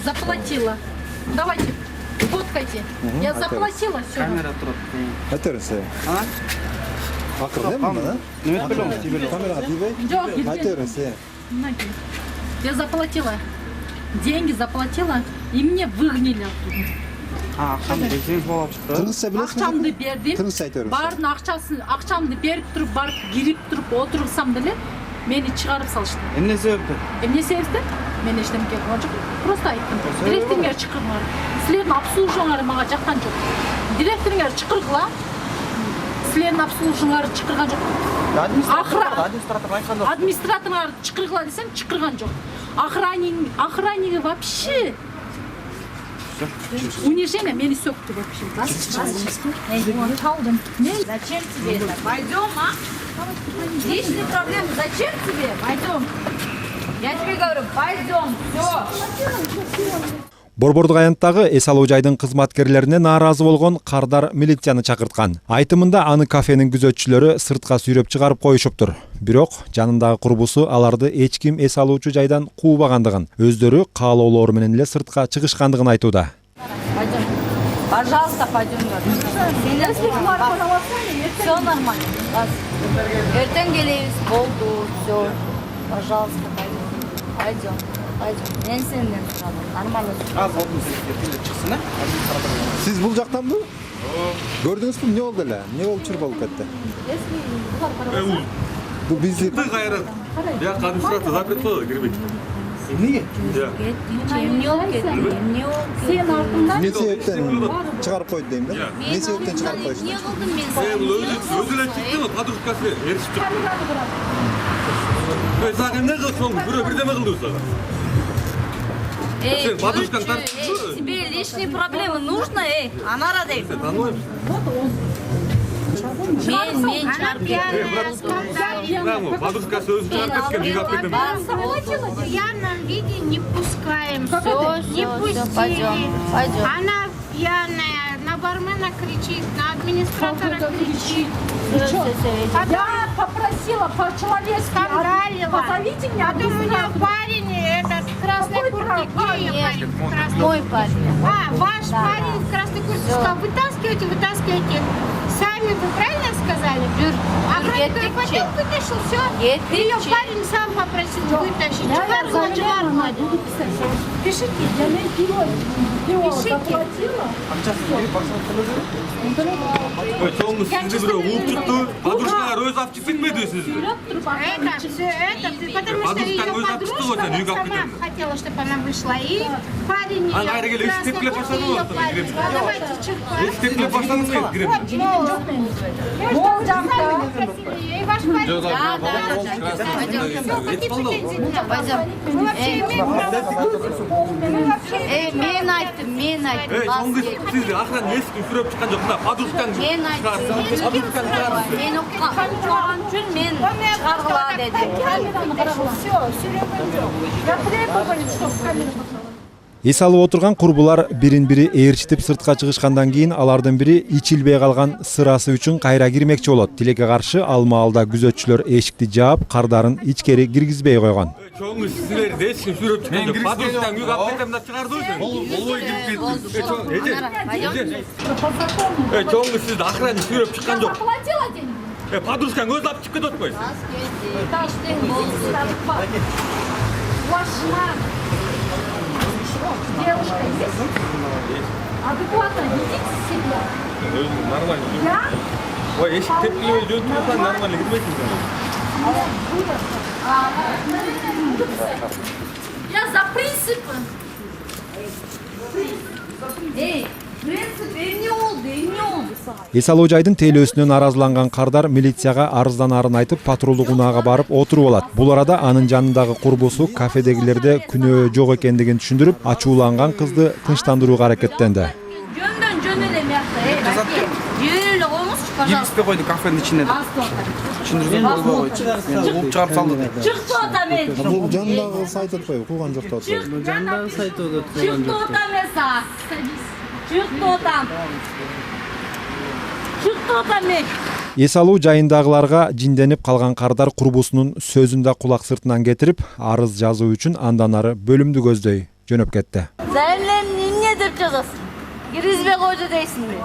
заплатила. Давайте, фоткайте. Я заплатила все. Камера тұрып. Айтырсы. Акырын мына да? Неме білем? Камераға тийбей? Жоқ, Айтырсы. я заплатила. Деньги заплатила, и мне выгнали оттуда. Ақшамды берсеңіз болып шықты. Кыргызча билесиңби? Ақшамды бердім. Кыргызча айтырсы. Бардың ақшамды беріп тұрып, барып кирип тұрып отырсам деле, мени чыгарып салышты. Эмне себепті? Эмне себепті? Мен ештеме кылган жок. Просто айттым. Директоруңар чакыргыла. Силердин обслуживаңар мага жаккан жок. Директоруңар чакыргыла. Силердин обслуживаңар чакырган жок. Администраторлар чакыргыла десем, чакырган жок. Охранники вообще унижение, мени сөктү вообще. Зачем тебе это? Пойдем, а? Личные проблемы. Зачем тебе? Пойдем. Я тебе говорю, пойдем. Все. Борбордук аянттагы эс алуу жайдын кызматкерлерине нааразы болгон кардар милицияны чакырткан. Айтымында аны кафенин күзөтчүлөрү сыртка сүйрөп чыгарып коюшуптур. Бирок жанындагы курбусу аларды эч ким эс алуучу жайдан куубагандыгын, өздөрү каалоолору менен эле сыртка чыгышкандыгын айтууда. Пойдем. Пожалуйста, пойдем. Все нормально. Эртең келебиз. Болду. Все. Пожалуйста, пойдем. Пойдем. Мен сенден сурамын. Нормально сурамын. Чықсын, а? Сиз бул жактанбы? Көрдүңүзбү? Эмне болду эле? Эмне болуп чырбалып кетти? Бул бизди кайрат. Я администрация запрет коюду, кирбейт. Эмнеге? Эмне болуп кетти? Эмне болуп кетти? Сен артыңдан эмне себептен чыгарып койду дейм да? Эмне себептен чыгарып коюшту? Эмне кылдым мен Сен сага? өзү эле чыктыңбы? Подружкасы эришип чыкты. Сага эмне кылсаң, бирөө бирдеме кылды сага. Сен подружканы тартып. Тебе личные проблемы нужно, Анара дейм. Мен чыгарып Подружкасы өзү чыгарып кеткен, үйгө алып кетем. В пьяном виде не пускаем. Не Пойдем, пустили. пойдем. Она пьяная, на бармена кричит, на администратора кричит. Я попросила по-человечески. Скандалила. Позовите меня. Потом у нее парень, этот в красной куртке. Где ее парень в красной Мой куртке? парень. Ваш парень в красной куртке сказал, вытаскивайте. Сами вы правильно сказали? Охранник потом вытащил, все. Ее парень сам попросил вытащить. Чувак, Буду писать. Пишите, я не пиво заплатила. Чоңуз сизди бирөө ууп чыкты. Подружкалар өзү алып чыгып кетпеди сизди. Это, все это, потому что ее подружка сама хотела, чтобы она вышла. И парень ее в красной куртке, ее парень. Давайте черту. Эстеклеп баштадыңыз мен кирем. Мол жакта. И ваш парень. Какие претензии к нам? Мы вообще имеем право. Мен айттым. Чоңуз сизди охрана эшикти сүрөп чыккан жок да. Подружканы Мен айттым. Мен окуган үчүн мен чыгаргыла дедим. Все, все. Я требовали, чтобы камера. Эс алып отурган курбулар бирин-бири ээрчитип сыртка чыгышкандан кийин алардын бири ичилбей калган сырасы үчүн кайра кирмекчи болот. Тилекке каршы ал маалда күзөтчүлөр эшикти жаап, кардарын ичкери киргизбей койгон. Чоңуз силерди эчким сүрөп чыккан жок. Подружканы үйгө алып кетем деп чыгардыңыз. Болбой кирип кетти. Чоңуз сизди охрана сүрөп чыккан жок. Заплатила деньги. Подружканы өзү алып чыгып кетип атпайсыз. Ваша девушка есть? Адекватно ведите себя. Нормально. Я? Ой, эшик тепкилебей жөн турсаң нормально кирбейсиң. Я за принципы. Принцип эмне болду сага? Эс алуу жайдын тейлөөсүнөн нааразыланган кардар милицияга арызданарын айтып патрулдук унаага барып отуруп алат. Бул арада анын жанындагы курбусу кафедегилерде күнөө жок экендигин түшүндүрүп, ачууланган кызды тынчтандырууга аракеттенди. Жөн эле мякта, жөн эле коюңузчу, пожалуйста. Гипспе койду кафенин ичине. Түшүндүрсөң болбой. Ууп чыгарып салды деп. Чыкты ата мен. Бул жандагы сайт атпайбы? Кууган жок деп атпайбы? Жандагы сайт болот. Чыкты ата мен сага. Чыкты атам. Чыкты ата мен. Эс алуу жайындагыларга жинденип калган кардар курбусунун сөзүн да кулак сыртынан кетирип, арыз жазуу үчүн андан ары бөлүмдү көздөй. жөнөп кетти. Sen niye деп жазасың? Киргизбей койду дейсің бе?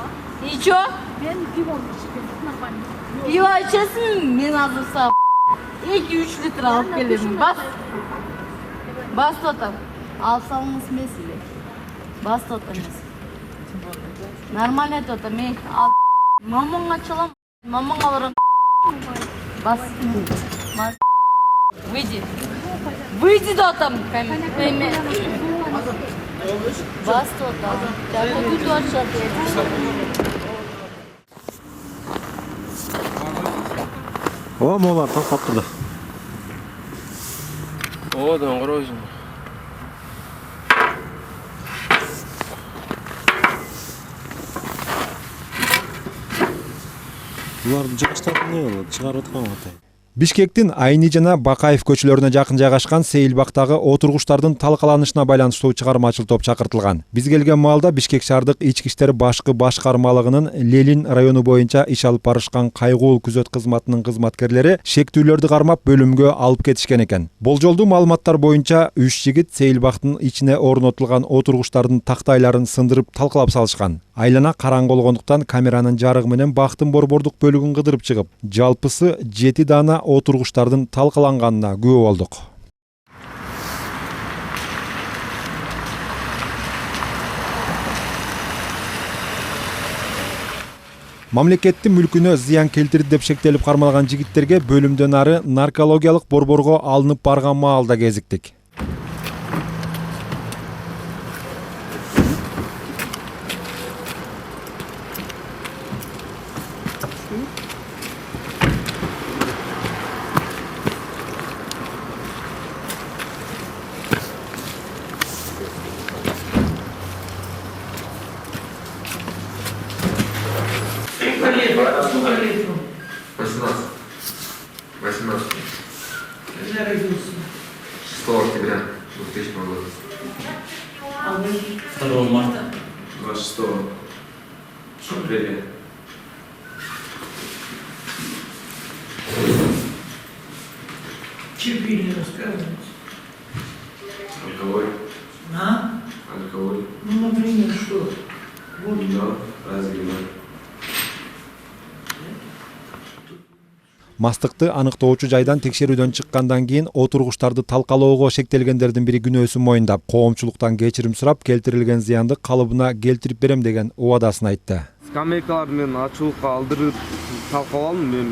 Ничего? Ben pivo içtim. Нормально. Пиво içесің, мен азыр саған 2-3 литр алып келемін. Бас тотам. Алсаңыз меселе. Бас тотам меселе. Нормально тотам. Мен ал мамаңа çalам. Мамаңа барам. Бас. Выйди. Выйди тотам. Бас тотам. Жақы күтіп açacak. О, молар тастап тұрды. О, доңғыр өзің. Бұларды жығыштарды не болады? Шығарып отқан атай. Бишкектин Айни жана Бакаев көчөлөрүнө жакын жайгашкан Сейилбактагы отургучтардын талкаланышына байланыштуу чыгармачыл топ чакыртылган. Биз келген маалда Бишкек шаардык ички иштер башкы башкармалыгынын Лелин району боюнча иш алып барышкан кайгуул күзөт кызматынын кызматкерлери шектүүлөрдү кармап бөлүмгө алып кетишкен экен. Болжолдуу маалыматтар боюнча 3 жигит Сейилбактын ичине орнотулган отургучтардын тактайларын сындырып талкалап салышкан. Айлана караңгы болгондуктан камеранын жарыгы менен бактын борбордук бөлүгүн кыдырып чыгып, жалпысы 7 дана отургучтардын талкаланганына күбө болдук. Мамлекеттин мүлкүнө зыян келтирди деп шектелип кармалган жигиттерге бөлүмдөн ары наркологиялык борборго алынып барган маалда кезиктик. Октября 2000 года. 2 марта. 26 апреля. Чипили, рассказывайте. Алкоголь. А? Алкоголь. Ну, например, что? Вино. Разве вино? Мастыкты аныктоочу жайдан текшерүүдөн чыккандан кийин отургучтарды талкалоого шектелгендердин бири күнөөсүн моюндап, коомчулуктан кечирим сурап, келтирилген зыянды калыбына келтирип берем деген убадасын айтты. Скамейкалар мен ачуулукка алдырып талкалалым, мен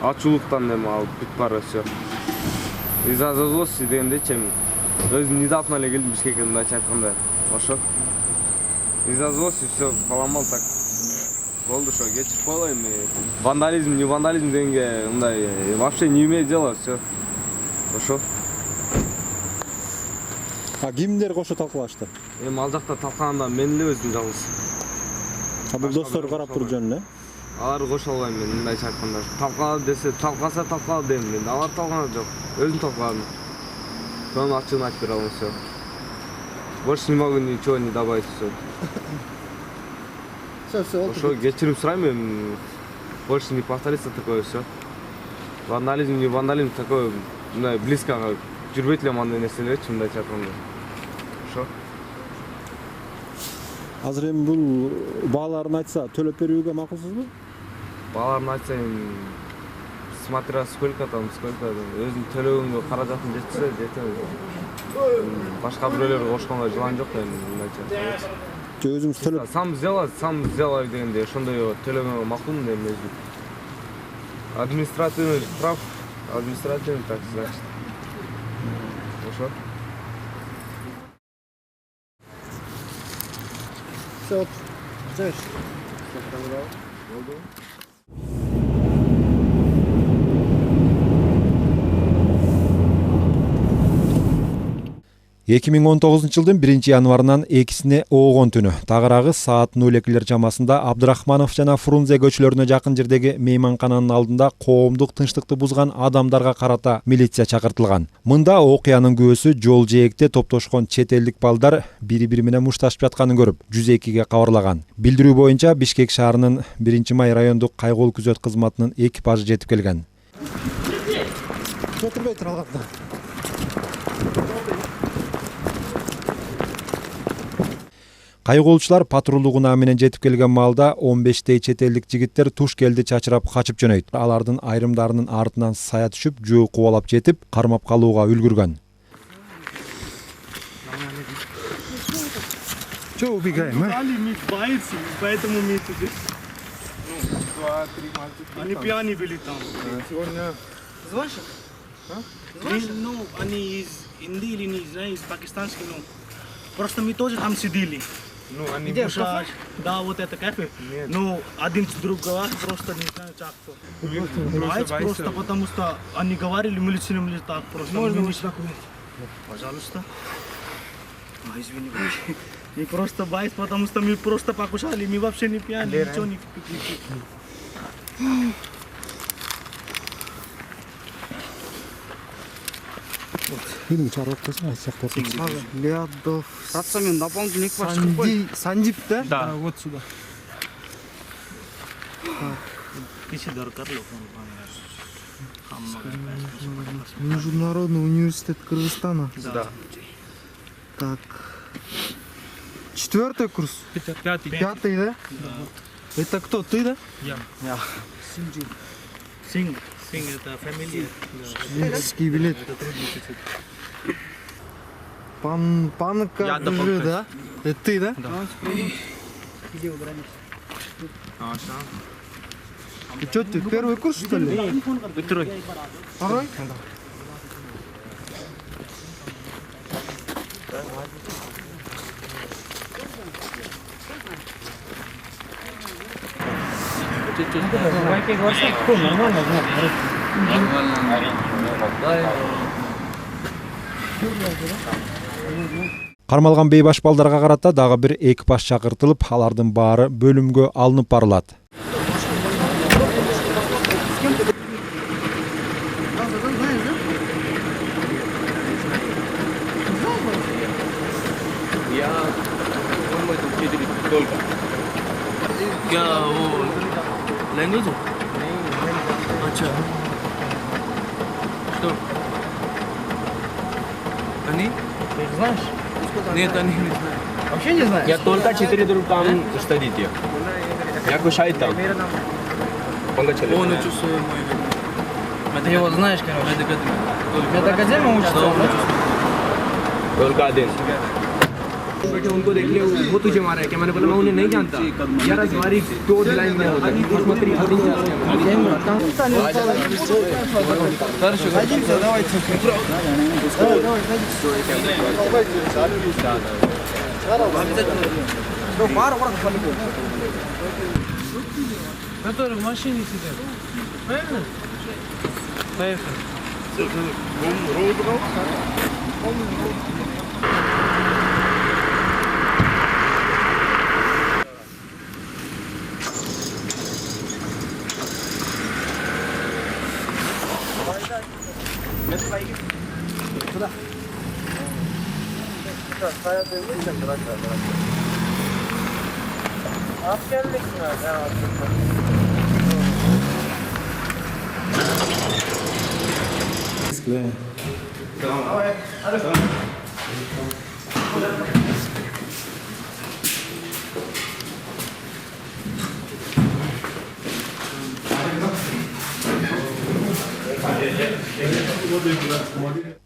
ачуулуктан эми алып бүт бар все. Из-за зазоси дегенде чем өзүм недавно эле келдим Бишкекке, мындайча айтканда. Ошо. Из-за зазоси все поломал так. Болду, что кечирип коелу эми. Вандализм, не вандализм дегенге мындай вообще не имеет дела, все. Ошо. А кимдер кошо талкалашты? Эми ал жакта талкаганда мен эле өзүм жалгыз. А бул достор карап туруп жүргөн эле? Алар кошо албайм мен, мындайча айтканда. Талкала десе, талкаса талкала дейм мен. Алар талкаган жок. Өзүм талкаладым. Сонун ачыгын айтып бере алам, все. Больше не могу ничего не добавить, все. Ошо кечирим сурайм эми. Больше не повторится такое все. Вандализм, не вандализм такое, мындай близко жүрбөйт элем андай нерселерчи, мындайча айтканда. Ошо. Азыр эми бул бааларын айтса, төлөп берүүгө макулсузбу? Бааларын айтса эми смотря сколько там, өзүнүн төлөгөнгө каражатын жетсе, жетет. Башка бирөөлөр кошконго жылан жок эми, мындайча. Өзүңүз төлөп сам сделай дегенде ошондой төлөгөнгө макулмун эми өзүм. Административный штраф, административный так значит. Ошо. Все. Знаешь. 2019 жылдын 1-январынан 2-сине оогон түнү тагыраагы саат 02 чамасында Абдрахманов жана Фрунзе көчөлөрүнө жакын жердеги мейманкананын алдында коомдук тынчтыкты бузган адамдарга карата милиция чакыртылган. Мында окуянын күбөсү жол жээкте топтошкон чет элдик балдар бири-бири менен мушташып жатканын көрүп 102-ге кабарлаган. Билдирүү боюнча Бишкек шаарынын 1-май райондук кайгуул күзөт кызматынын экипажы жетип келген. Кайгоолчулар патрулдук унаа менен жетип келген маалда 15 чет элдик жигиттер туш келди чачырап качып жөнөйт. Алардын айрымдарынын артынан сая түшүп, жөө кубалап жетип, кармап калууга үлгүргөн. Что убегаем, а? Поэтому мы тут. Они пьяные были там. Сегодня... Звонишь? Ну, они из Индии или не знаю, из пакистанских, ну. Просто мы тоже там сидели. Ну, они... Где, в кафе? Да, вот это кафе. Нет. Ну, один с другого просто не знаю, как то. Просто потому что они говорили, милиционеры так просто. Можно документ? Пожалуйста. Извини, вообще. И просто боюсь, потому что мы просто покушали, мы вообще не пьяны, ничего не пили. Фильм чаротасы, айтсақ Лядов. Рациямен дополнительный экипаж Санжип, да? Да, вот сюда. Киси доркарлы. Международный университет Кыргызстана. Да. Так. 4-й курс? 5-й. 5-й, да? Это кто, ты, да? Я. Синг это фамилия. Студенческий билет. Панка уже, да? Это ты, да? Да. Ты что, ты первый курс, что ли? Второй. Второй? Кармалган бейбаш балдарга карата дагы бир экипаж чакыртылып, алардын баары бөлүмгө алынып барылат. क्या वो लैंग्वेज हो? अच्छा что? Они? Ты знаешь? Нет, они не знают. Вообще не знаешь? Я только 4 там стадите. Я кушаю там. Он учится мой вид. Ты его знаешь, короче? Медакадемия учится? только один. बेटे उनको देख लिया वो तुझे मारा है क्या मैंने बोला मैं उन्हें नहीं जानता यार हमारी दो लाइन में होता है смотри Который в машине сидят. Правильно? Поехали.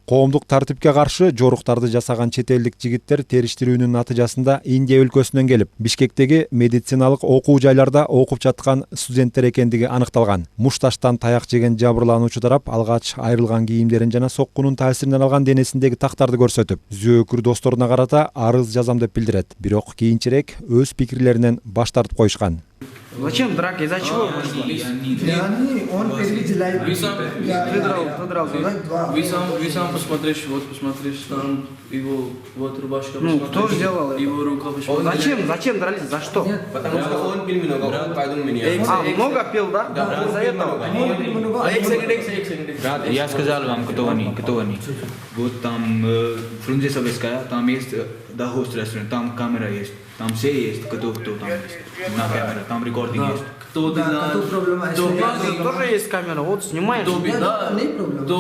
Коомдук тартипке каршы жоруктарды жасаган чет элдик жигиттер териштирүүнүн натыйжасында Индия өлкөсүнөн келип, Бишкектеги медициналык окуу жайларда окуп жаткан студенттер экендиги аныкталган. Мушташтан таяк жеген жабырлануучу тарап алгач айрылган кийимдерин жана соккунун таасиринен алган денесиндеги тактарды көрсөтүп, зөөкүр досторуна карата арыз жазам деп билдирет. Бирок кийинчерээк өз пикирлеринен баш тартып коюшкан. Зачем драка? Из-за чего? Он переведет. Ты дрался, да? Вы сам посмотришь, вот посмотришь, там его вот рубашка. Ну, кто сделал его рука посмотришь. Зачем дрались? За что? потому что он пил много поэтому меня Много пил, да? За этого? एक सेकंड Я сказал вам, кто они. Вот там фрунзе Советская, там есть The Host Restaurant, там камера есть, там все есть, кто там есть, на камера, там рекординг есть. кто Тоже есть камера, вот снимаешь. кто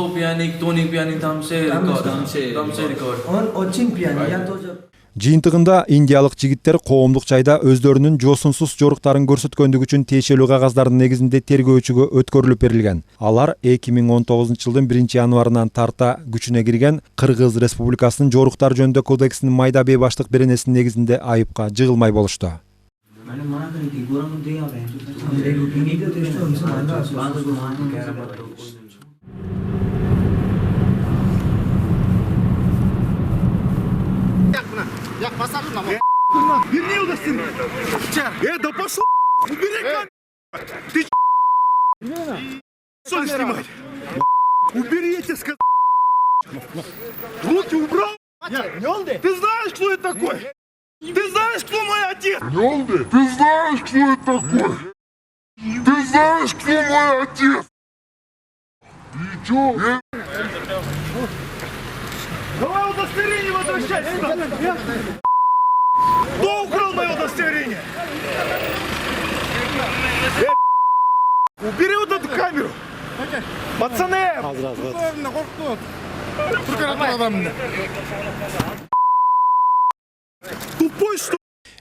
пьяный, кто не пьяный, там все рекорд. Он очень пьяный, я тоже. Жыйынтыгында индиялык жигиттер коомдук жайда өздөрүнүн жоосунсуз жоруктарын көрсөткөндүгү үчүн тиешелүү кагаздардын негизинде тергөөчүгө өткөрүлүп берилген. Алар 2019-жылдын 1-январынан тарта күчүнө кирген Кыргыз Республикасынын жоруктар жөнүндө кодексинин майда бейбаштык беренесинин негизинде айыпка жыгылмай болушту. Верни удостоверение. Да пошел. Убери камеру. Ты что снимать? Убери, я тебе сказал. Руки убрал. Ты знаешь, кто это такой? Ты знаешь, кто мой отец? Ты знаешь, кто это такой? Ты знаешь, кто мой отец? И чё? Давай удостоверение возвращайся. Кто украл мое удостоверение? Убери вот эту камеру. Пацаны! Тупой что?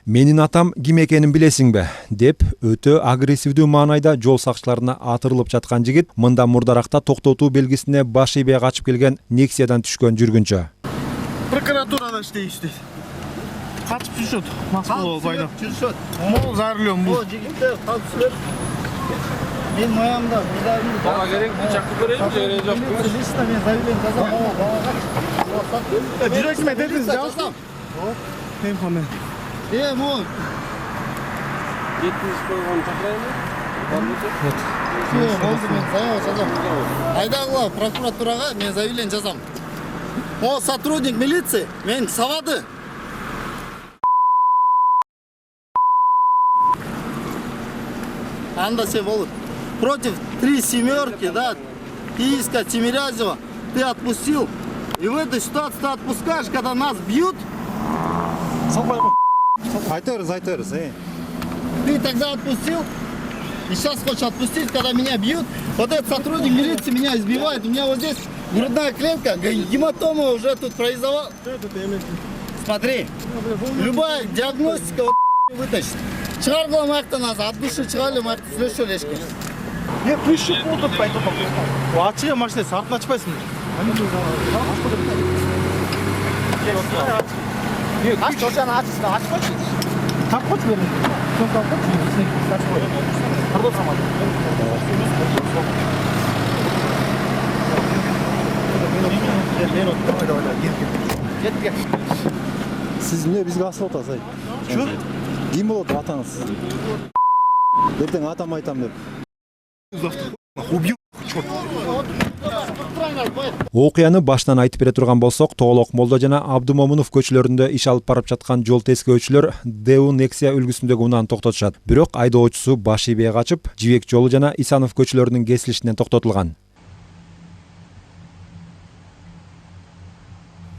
Менин атам ким экенин билесиңби деп өтө агрессивдүү маанайда жол сакчыларына атырылып жаткан жигит мында мурдаракта токтотуу белгисине баш ийбей качып келген Нексиядан түшкөн жүргүнчү. Прокуратурада иштейт. Качып жүрүшөт. Маскалуу байлап жүрүшөт. Мол за рулем бул. Жигиттер калып сүрөт. Мен моямда мыйдарымды бала керек, чакырып берейин, жере жок. Лично мен заявление жазам, балага. Жүрөкмө дедиңиз, жаздым. Мен камер. Мол. 70 койгон чакырайбы? Болду, мен заявление жазам. Айдагыла прокуратурага мен заявление жазам. О, сотрудник милиции, мен сабады. Анда все болут. Против 3 семерки, да, Киевска, Тимирязева, ты отпустил. И в этой ситуации ты отпускаешь, когда нас бьют. Айтырыз, Ты тогда отпустил. И сейчас хочешь отпустить, когда меня бьют. Вот этот сотрудник милиции меня избивает. У меня вот здесь грудная клетка, гематома уже тут произошла. Смотри, любая диагностика вытащит. Чыгаргыла маяктан азыр от души чыгалы маякты сүйлөшөлү эшке. Күшүп болуп айтып атам. Ачыга машина сартын ачпайсың. Ач чочаны ачсын, ачпайсың. Тапкоч берин. Сон тапкоч, сен ачпай. Кырдо самат. Сиз эмне бизге асып атасыз? Чё? Ким болот атаңыз? Эртең атам айтам деп. Убью. Окуяны баштан айтып бере турган болсок, Тоголок Молдо жана Абдымомунов көчөлөрүндө иш алып барып жаткан жол тескөөчүлөр Дэу Нексия үлгүсүндөгү унааны токтотушат. Бирок айдоочусу баш ийбей качып, Жибек жолу жана Исанов көчөлөрүнүн кесилишинен токтотулган.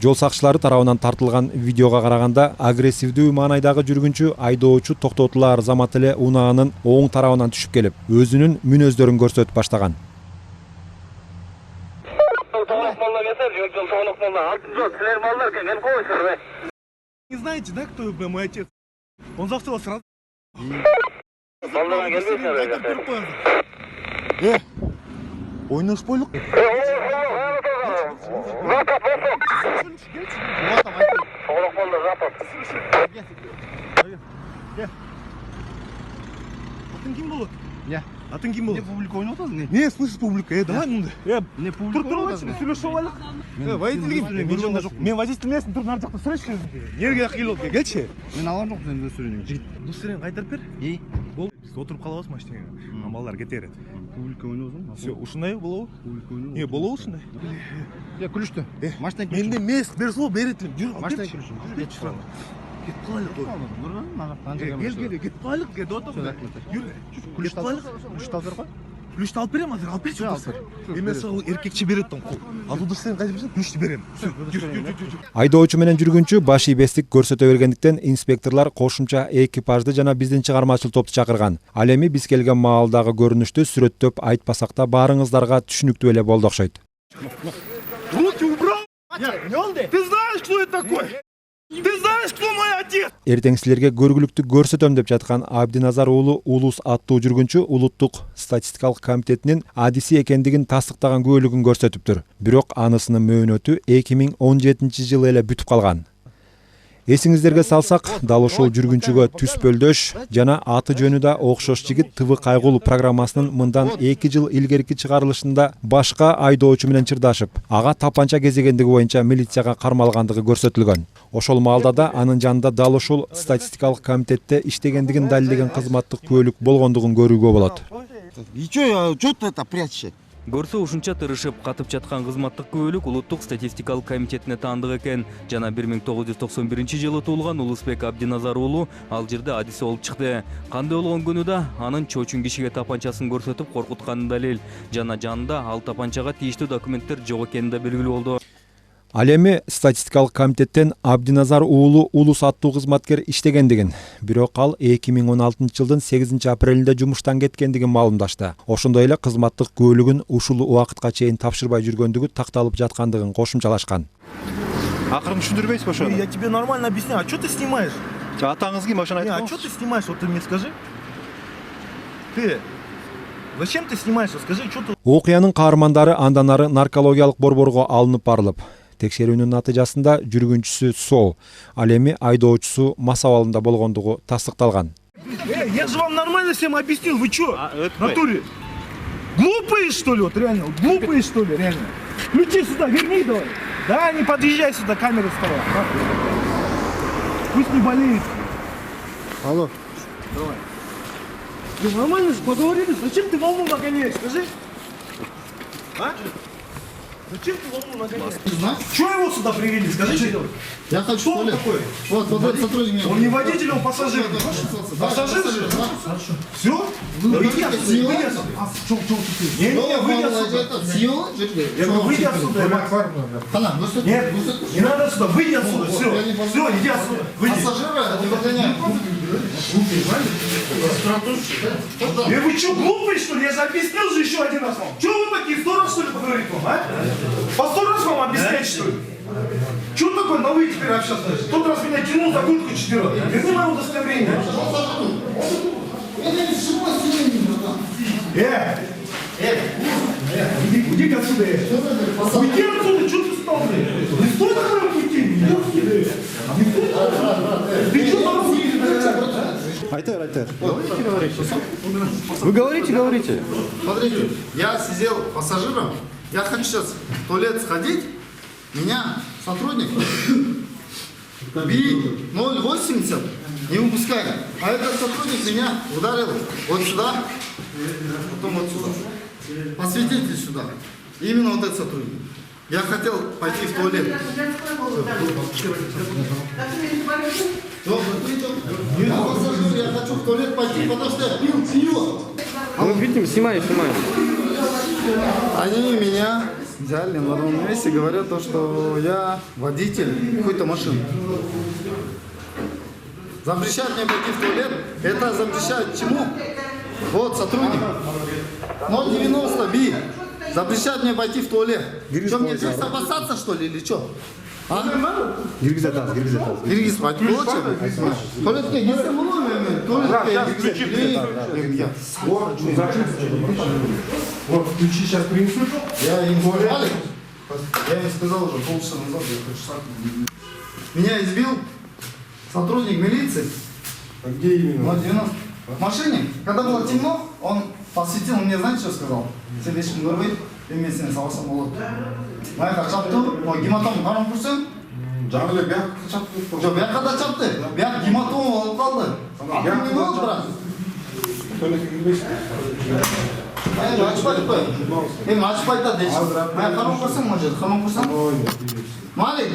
Жол сакчылары тарабынан тартылган видеого караганда агрессивдүү маанайдагы жүргүнчү айдоочу токтотулар замат эле унаанын оң тарабынан түшүп келип, өзүнүн мүнөздөрүн көрсөтүп баштаган. Не знаете, да, кто мой отец? Он завтра сразу. Ойнош бойлук. Атың ким болот? Атың ким болот? Публика ойноп атасың? Не, слышь, публика, давай мындай. Не публика ойноп атасың? Сүйлөшүп алайлык. Водитель мен водитель эмесмин, тур нар жакта сүйлөшкү. Нерге кыйыл болуп келчи. Мен алган жокмун сенин удостоверениеңди. Жигит, удостоверениеңди кайтарып бер. Бол, биз отуруп калабыз машинага. Балдар кете берет. Публика ойнобузбу? Всё, ушундай болобу? Публика ойнобу. Болобу ушундай? Күлүштү. Машина менде эмес, бер слово беретилим. Жүр, машина күлүштү. Кетип калайлык. Кетип калайлык. Кел, кетип калайлык, деп атам. Жүр. Күлүштү калайлык. Күлүштү алып бер кой. Күлүштү алып берем азыр, алып берчи. Эмес ал эркекчи берет да. Ал удостоверение кайтып берсең, күлүштү берем. Жүр. Айдоочу менен жүргүнчү баш ийбестик көрсөтө бергендиктен инспекторлор кошумча экипажды жана биздин чыгармачыл топту чакырган. Ал эми биз келген маалдагы көрүнүштү сүрөттөп айтпасак да баарыңыздарга түшүнүктүү эле болду окшойт. Руки убрал! Ты знаешь, кто это такой? Ты знаешь, кто мой отец? Эртең силерге көргүлүктү көрсөтөм деп жаткан Абдиназар уулу Улус аттуу жүргүнчү Улуттук статистикалык комитетинин адиси экендигин тастыктаган күбөлүгүн көрсөтүптүр. Бирок анысынын мөөнөтү 2017-жылы эле бүтүп калган. Эсиңиздерге салсак, дал ушул жүргүнчүгө Түспөлдөш жана аты жөнү да окшош жигит ТВ кайгулуу программасынын мындан 2 жыл илгерки чыгарылышында башка айдоочу менен чырдашып, ага тапанча кезегендиги боюнча милицияга кармалгандыгы көрсөтүлгөн. Ошол маалда да анын жанында дал ушул статистикалык комитетте иштегендигин далилдеген кызматтык күбөлүк болгондугун көрүүгө болот. И что ты это прячешь? Көрсө ушунча тырышып катып жаткан кызматтык күбөлүк Улуттук статистикалык комитетине таандык экен. Жана 1991-жылы туулган Улусбек Абдиназар уулу ал жерде адиси болуп чыкты. Кандай болгон күнү да анын чоочун кишиге тапанчасын көрсөтүп коркутканы далил. Жана жанында ал тапанчага тийиштүү документтер жок экени да белгилүү болду. Ал эми статистикалык комитеттен Абдиназар уулу Улус аттуу кызматкер иштегендигин, бирок ал 2016-жылдын 8-апрелинде жумуштан кеткендигин маалымдашты. Ошондой эле кызматтык күбөлүгүн ушул убакытка чейин тапшырбай жүргөндүгү такталып жаткандыгын кошумчалашкан. Акырын түшүндүрбөйсүзбү ошону? Я тебе нормально объясняю. А что ты снимаешь? Атаңыз ким ошону айтып А что ты снимаешь? Вот ты мне скажи. Ты. Зачем ты снимаешь? Скажи, что ты... Окуянын каармандары андан ары наркологиялык борборго алынып барылып, текшерүүнүн натыйжасында жүргүнчүсү сол, ал эми айдоочусу мас абалында болгондугу тастыкталган. Я же вам нормально всем объяснил, вы что? В натуре? Глупые, что ли? Вот реально, глупые, что ли? Реально. Ключи сюда, верни давай. Да, не подъезжай сюда, камера стала. Пусть не болеет. Алло. Давай. Ты нормально же поговорили? Зачем ты волну нагоняешь, скажи? А? Зачем ты волну нагоняешь? Чего его сюда привели? Скажи, Я хочу что он такой? Вот сотрудник. Он не водитель, он пассажир. Пассажир же? Все? Выйди отсюда. Не, выйди отсюда. Я говорю, выйди отсюда. Нет, не надо сюда, выйди отсюда. Все, иди отсюда. Выйди. Пассажира не выгоняй. Вы что, глупые, что ли? Я же объяснил же еще один раз вам. Что вы такие, 100 раз, что ли, поговорить вам, а? По 100 раз вам объяснять, что ли? Что такое, но вы теперь общаться? Тот раз меня тянул за куртку 4 раза. Верни мое удостоверение. Уйди отсюда. Уйди отсюда, что ты стал, блядь? Не стой на моем пути. Ты что там будешь? Айтер. Вы говорите. Смотрите, я сидел пассажиром, я хочу сейчас в туалет сходить, меня сотрудник, бери 0,80, не выпускай. А этот сотрудник меня ударил вот сюда, потом вот сюда. Посветите сюда. Именно вот этот сотрудник. Я хотел пойти в туалет. Я пассажир, я хочу в туалет пойти, потому что я пил пиво. Мы видим, снимаем. Они меня взяли на ровном месте, говорят то, что я водитель какой-то машины. Запрещают мне пойти в туалет. Это запрещают чему? Вот сотрудник. 0,90 би. Запрещают мне пойти в туалет. Что, мне здесь опасаться, что ли, или что? А? Киргиз, пойти лучше? Туалетке нельзя было, туалетке. Вот, ключи сейчас принесут. Я им сказал уже полчаса назад, меня избил сотрудник милиции. А где именно? Вот 90. В машине, когда было темно, он посветил, мне знаете, что сказал? Следующим говорит, вместе с Алсом Молот. Моя чапты, мой гематом карам курсын. Жаңылы бияқ чапты. Жоқ, бияққа да чапты. Бияқ гематом алып қалды. Атым не болды, брат. Açmaydı koy. Hem açmaydı da deşim. Ben karam kursan mı acaba? Karam kursan? Мalik.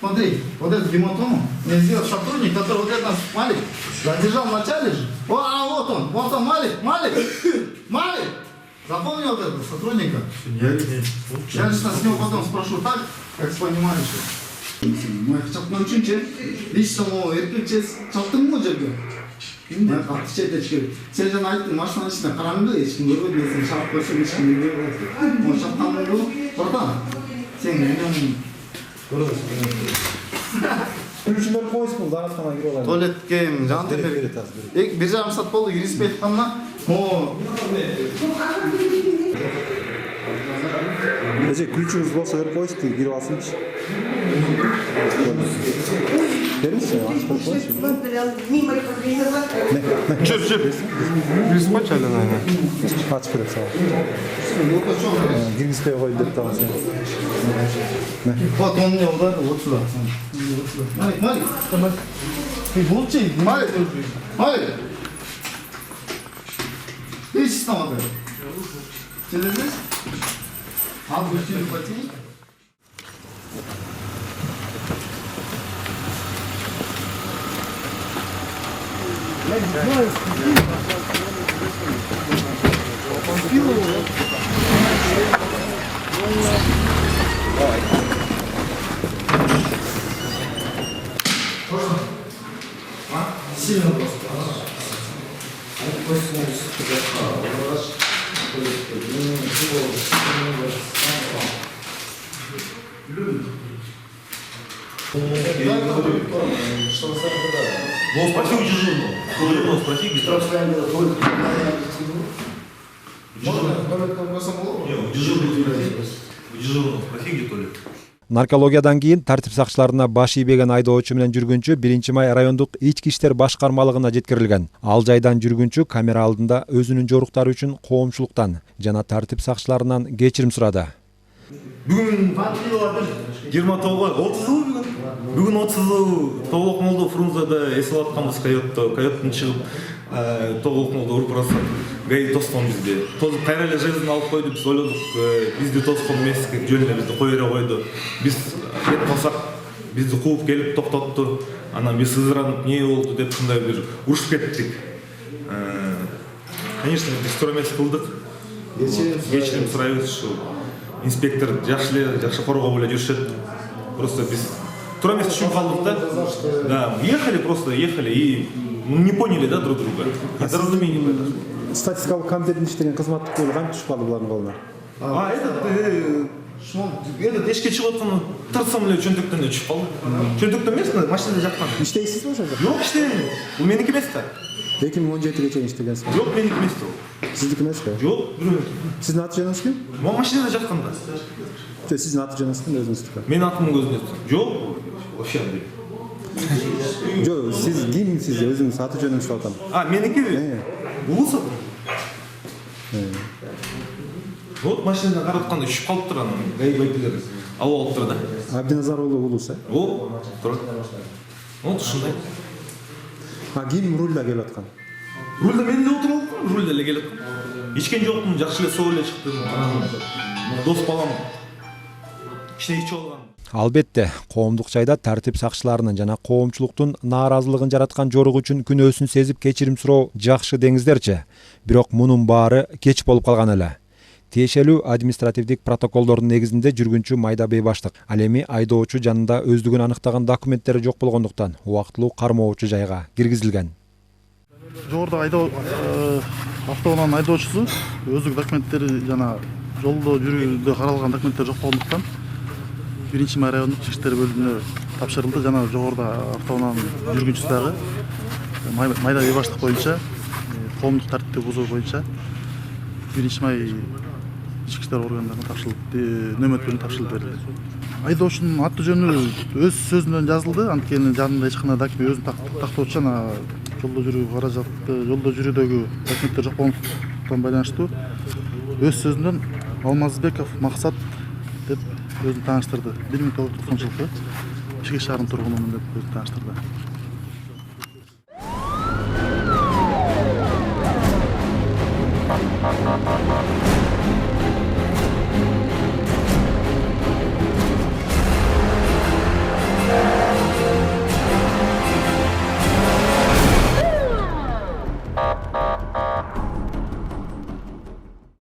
Смотри, вот этот гематому мне сделал сотрудник, который вот это Малик задержал в начале же. Вот он, Малик. Запомни вот этого сотрудника. Я сейчас с него потом спрошу так, как понимаешь. Мой чапной ученче, лично мой эркекче, чаптың мой жерге. Мен қатты шетечке. Сен жаңа айттың, машинаның ішінде қараңғы, ешкім көрмейді, мен сені шағып қойсам ешкім көрмейді. Мой шаптан болды, братан, сен менен көресің. Күлчүлөр койсун, дааратканга кирип алайын. Туалетке жан тепер. 1,5 саат болду, кириспей атканына. Эже күлчүңүз болсо берип коюңуз, кирип алсынчы. Беріңізші, ашып қойып қойшы. Жүр. Кіргізбачы әлі ғана. Ашып көріп сау. Кіргізбей қойып деп тағын сен. Вот он мне ударил вот сюда. Малик. Ты лучше, Малик. Иди сюда. Через здесь? А, будешь платить? Сильно просто. Ну, спроси у дежурного. Спроси, где Можно? Нет, у дежурного спроси, где туалет. Наркологиядан кийин тартип сакчыларына баш ийбеген айдоочу менен жүргүнчү 1-май райондук ички иштер башкармалыгына жеткирилген. Ал жайдан жүргүнчү камера алдында өзүнүн жоруктары үчүн коомчулуктан жана тартип сакчыларынан кечирим сурады. Бүгін 29-ға 30-ы бүгін 30-ы Тоғылық молды Фрунзада есіл атқанбыз койоттың шығып Тоғылық молды ұрып расат гайы тосқан бізде. Тозып қайрайлы жезін алып қойды, біз ойладық, бізде тосқан меске жөніне бізді қойыра қойды. Біз ет қалсақ, бізді қуып келіп тоқтатты. Ана біз сызыранып не oldu деп шындай бір ұрышып кеттік. Конечно, біз турамес қылдық. Кешірім сұраймыз, что инспектор жақсы қорғау бола жүршеді. Просто біз турамес үшін қалдық да. Да, ехали и не поняли, да, друг друга. Недоразумение произошло. Статистикалык комитеттин иштеген кызматтык көлүгү кантип түшүп калды булардын колуна? Этот эшке чыгып аткан тырсам эле чөнтөктөн өчүп калды. Чөнтөктөн эмес, машинада жаккан. Иштейсизби ошол жерде? Жок, иштейм. Бул меники эмес да. 2017-ге чейин иштегенсиз. Жок, меники эмес да. Сиздики эмеспи? Жок, бирөө. Сиздин аты жөнүңүз ким? Могу машинада жаккан да. Сиздин аты жөнүңүз ким өзүңүздүкү? Менин атымдын көзүнө. Жок, вообще андай. Жок, сиз кимсиз өзүңүз аты жөнүңүздү деп атам. Меникиби? Улус аты. Вот машинаны каратканда үшүп калыптыр анан гай байкелер алып алыптыр да. Абдиназар уулу улус, О, тура. Вот ушундай. Ким рульда келип аткан? Рульда мен эле отуруп алып, рульда эле келип аткан. Ичкен жокмун, жакшы эле соо эле чыктым. Анан дос балам ичине ичип алган. Албетте, коомдук жайда тартип сакчыларынын жана коомчулуктун нааразылыгын жараткан жорук үчүн күнөөсүн сезип кечирим суроо жакшы деңиздерчи. Бирок мунун баары кеч болуп калган эле. Тиешелүү административдик протоколдордун негизинде жүргүнчү майда бейбаштык. Ал эми айдоочу жанында өздүгүн аныктаган документтери жок болгондуктан убактылуу кармоочу жайга киргизилген. Жогоруда автоунаанын айдоочусу өздүк документтери жана жолдо жүрүүдө каралган документтер жок болгондуктан 1-май райондук ички иштер бөлүмүнө тапшырылды. Жана жогоруда автоунаанын жүргүнчүсү дагы майда бейбаштык боюнча коомдук тартипти бузуу боюнча 1-май ички иштер органдарына тапшырылды, нөмөт менен тапшырылып берилди. Айдоочунун аты жөнү өз сөзүнөн жазылды, анткени жанында эч кандай документ өзүн тактоочу жана жолдо жүрүү каражаты, жолдо жүрүүдөгү документтер жок болгондуктан байланыштуу өз сөзүнөн Алмазбеков Максат деп өзүн тааныштырды. 1990-жылкы Бишкек шаарынын тургунумун деп өзүн тааныштырды.